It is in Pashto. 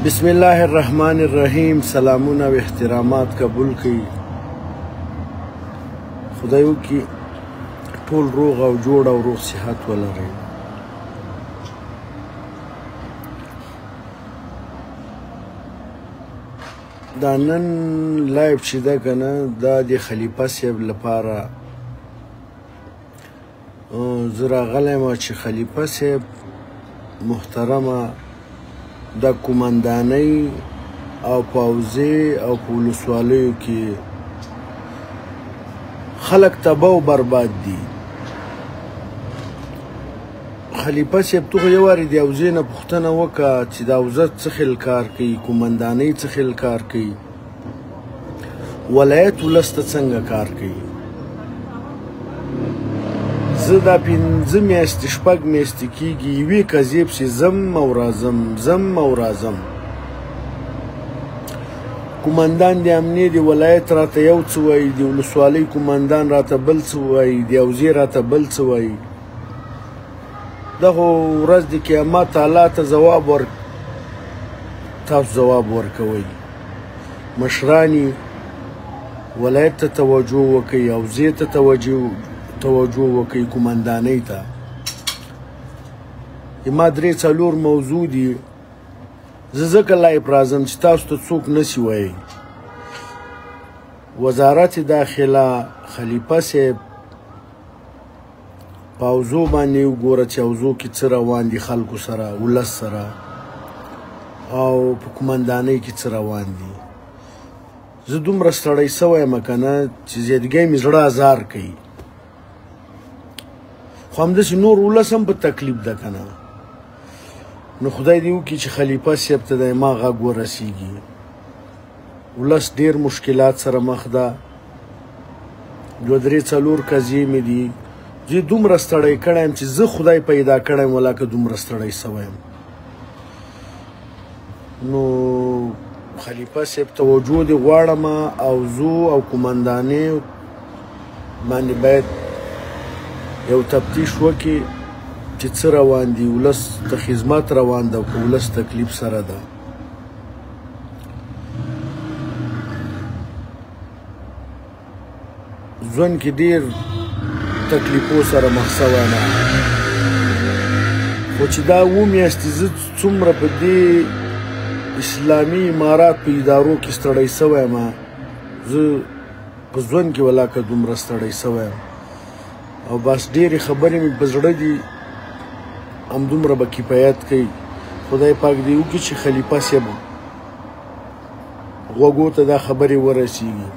بسم الله الرحمن الرحیم. سلامونه و احترامات قبول کړئ. خدای وکړي ټول روغ او جوړ او روغ صحت ولرئ. دا نن لایف چې ده که نه، دا د خلیفه صاحب لپاره زه راغلی یم چې خلیفه صاحب محترمه د قومندانۍ او پوځي او په ولسوالیو کې خلک تباه و برباد دي. خلیفه صاحب تو خو یو وارې د حوزې نه پوښتنه وکړه چې د حوزه څه خل کار کوي، قومندانۍ څه خل کار کوي، ولایت ولس ته څنګه کار کوي. زه دا 5 میاشتې 6 میاشتې کېږي یوې قضیې پسې ځم او راځم. قومندان د امنیې د ولایت راته یو څه وایي، د ولسوالۍ قومندان راته بل څه وایي، د حوزې راته بل څه وایي. دغه ورځ د قیامت الله ته تاسو ځواب ورکوئ. مشرانی ولایت ته توجه وکړئ، حوزې ته توجه وکړئ، قومندانۍ ته. ما 3-4 موضوع دي، زه ځکه لایف راځم چې تاسو ته څوک نشي وایي. وزارت داخله خلیفه صاحب په حوزو باندې وګوره چې حوزو کې څه روان دي، خلکو سره، ولس سره، او په قومندانۍ کې څه روان دي. زه دومره ستړی سوی یم که نه چې زیاتګۍ مې زړه ازار کوي. خو همداسې نور ولس هم په تکلیف ده که نه. نو خدای دې وکړي چې خلیفه صاحب ته د ما غږ ورسیږي. ولس ډېر مشکلات سره مخ ده. 2-3-4 قضیې مې دي. زه دومره ستړی کړی یم چې زه خدای پیدا کړی یم، ولاکه دومره ستړی سوی یم. نو خلیفه صاحب توجه دې غواړم، حوزو او قومندانۍ باندې باید یو تفتیش وکړي چې څه روان دي. ولس ته خدمت روان ده او که ولس تکلیف سره ده. ژوند کې ډېر تکلیفو سره مخ سوی یم، خو چې دا 7 میاشتې زه څومره په دې اسلامي امارات په ادارو کې ستړی سوی یم، زه په ژوند کې ولاکه دومره ستړی سوی یم. او بس ډېرې خبرې مې په زړه دي، همدومره به کفایت کوي. خدای پاک دې وکړي چې خلیفه صاحب غوږو ته دا خبرې ورسیږي.